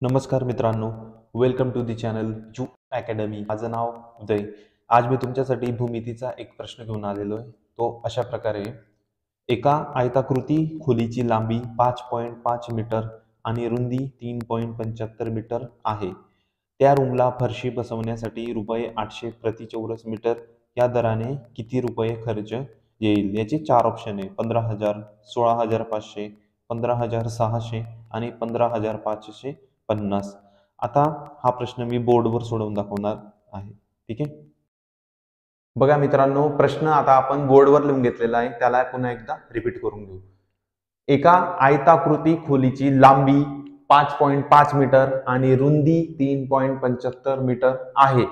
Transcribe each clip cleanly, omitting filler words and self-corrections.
नमस्कार मित्रांनो, welcome to the channel जू अकॅडमी. माझं नाव उदय. आज मी तुमच्यासाठी भूमितीचा एक प्रश्न घेऊन आलेलो आहे. तो अशा प्रकारे: एका आयताकृती खोलीची लांबी 5.5 मीटर आणि रुंदी 3.75 मीटर आहे. त्या रूमला फरशी बसवण्यासाठी ₹800 प्रति चौरस मीटर या दराने किती रुपये खर्च येईल? याचे 4 ऑप्शन आहे: 15,000, 16,500, 15,600 आणि 15,550. आता हा प्रश्न मी बोर्डवर सोडवून दाखवणार आहे. ठीक आहे. बघा मित्रांनो, प्रश्न आता आपण बोर्डवर लिहून घेतलेला आहे, त्याला पुन्हा एकदा रिपीट करून घेऊ. एका आयताकृती खोलीची लांबी 5.5 मीटर आणि रुंदी 3.75 मीटर आहे.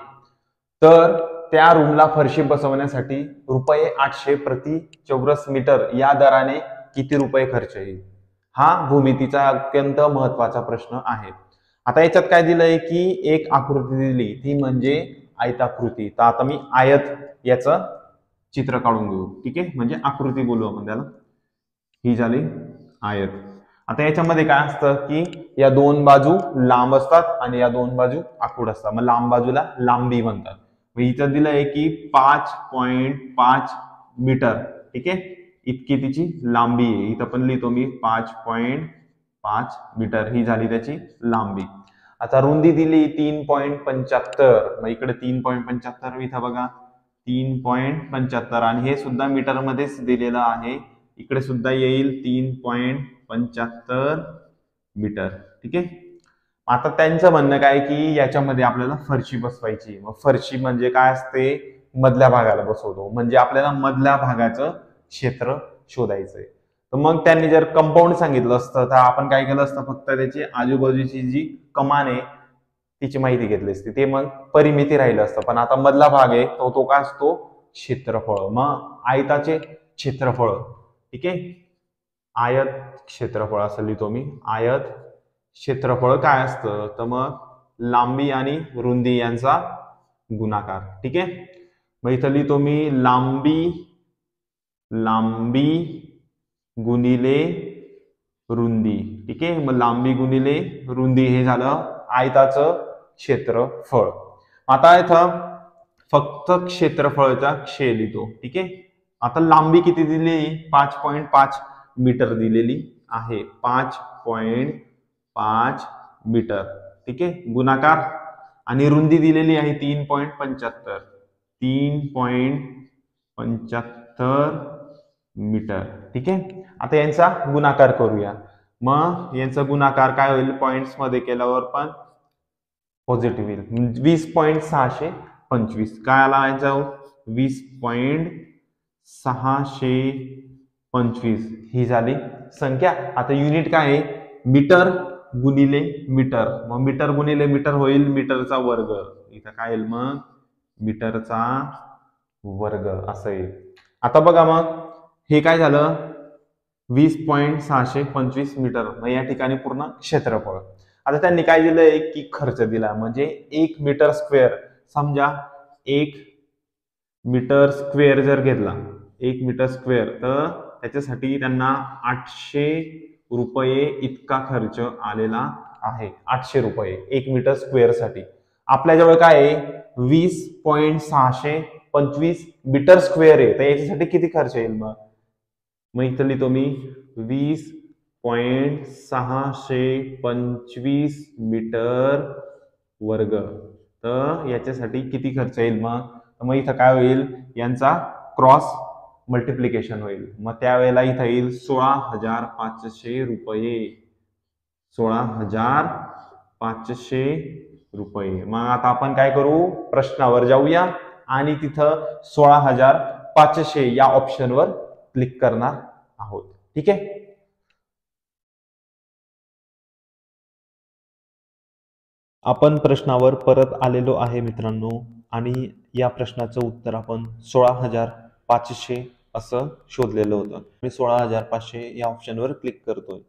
तर त्या रूमला फरशी बसवण्यासाठी ₹800 प्रति चौरस मीटर या दराने किती रुपये खर्च येईल? हा भूमितीचा अत्यंत महत्वाचा प्रश्न आहे. आता याच्यात काय दिलंय की एक आकृती दिली, ती म्हणजे आयताकृती. तर आता मी आयत याचं चित्र काढून घेऊ. ठीक आहे, म्हणजे आकृती बोलू आपण त्याला. ही झाली आयत. आता याच्यामध्ये काय असतं की या दोन बाजू लांब असतात आणि या दोन बाजू आखूड असतात. मग लांब बाजूला लांबी म्हणतात. मग इथं दिलंय की 5.5 मीटर. ठीक आहे, इतकी तिची लांबी आहे. इथं पण लिहितो मी 5.5 मीटर, ही झाली त्याची लांबी. आता रुंदी दिली 3.75. मग इकडे 3.75, इथं बघा 3.75 आणि हे सुद्धा मीटर मध्येच दिलेलं आहे. इकडे सुद्धा येईल 3.75 मीटर. ठीक आहे. आता त्यांचं म्हणणं काय की याच्यामध्ये आपल्याला फरशी बसवायची. मग फरशी म्हणजे काय असते? मधल्या भागाला बसवतो, म्हणजे आपल्याला मधल्या भागाचं क्षेत्र शोधायचंय. तर मग त्यांनी जर कंपाऊंड सांगितलं असतं तर आपण काय केलं असतं, फक्त त्याची आजूबाजूची जी कमान आहे तिची माहिती घेतली असती, ते मग परिमिती राहिलं असतं. पण आता मधला भाग आहे तो काय असतो? क्षेत्रफळ. मग आयताचे क्षेत्रफळ. ठीक आहे, आयत क्षेत्रफळ असं लिहितो मी. आयत क्षेत्रफळ काय असतं? तर मग लांबी आणि रुंदी यांचा गुणाकार. ठीक आहे. मग इथं लिहितो मी लांबी गुणिले रुंदी. ठीक आहे, मग लांबी गुणिले रुंदी हे झालं आयताचं क्षेत्रफळ. आता इथं फक्त क्षेत्रफळाचा क्षय लिहितो. ठीक आहे. आता लांबी किती दिली? 5.5 मीटर दिलेली आहे. 5.5 मीटर. ठीक आहे, गुणाकार आणि रुंदी दिलेली आहे 3.75. 3.75 मीटर. ठीक आहे. आता यांचा गुणाकार करूया. मग यांचा गुणाकार काय होईल? पॉइंट्स मध्ये केल्यावर पण पॉझिटिव्ह येईल. 20.625 काय आला यांचा? 20.625 ही झाली संख्या. आता युनिट काय आहे? मीटर गुणिले मीटर. मग मीटर गुणिले मीटर होईल मीटरचा वर्ग. इथं काय येईल मग? मीटरचा वर्ग असं येईल. आता बघा, मग हे काय झालं? 20.625 मीटर. मग या ठिकाणी पूर्ण क्षेत्रफळ. आता त्यांनी काय दिलंय की खर्च दिला, म्हणजे 1 मीटर स्क्वेअर. समजा 1 मीटर स्क्वेअर जर घेतला, 1 मीटर स्क्वेअर, तर त्याच्यासाठी त्यांना 800 रुपये इतका खर्च आलेला आहे. 800 रुपये 1 मीटर स्क्वेअर साठी. आपल्याजवळ काय आहे? 20.625 मीटर स्क्वेअर आहे. तर याच्यासाठी किती खर्च येईल? मग इथं लिहितो मी 20.625 मीटर वर्ग. तर याच्यासाठी किती खर्च येईल? मग इथं काय होईल? यांचा क्रॉस मल्टिप्लिकेशन होईल. मग त्यावेळेला इथं येईल 16,500 रुपये. 16,500 रुपये. मग आता आपण काय करू? प्रश्नावर जाऊया आणि तिथं 16,500 या ऑप्शनवर क्लिक करणार आहोत. ठीक आहे. आपण प्रश्नावर परत आलेलो आहे मित्रांनो, आणि या प्रश्नाचं उत्तर आपण 16,500 असं शोधलेलं होतं. मी 16,500 या ऑप्शनवर क्लिक करतोय.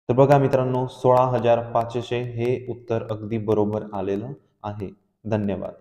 तर बघा मित्रांनो, 16,500 हे उत्तर अगदी बरोबर आलेलं आहे. धन्यवाद.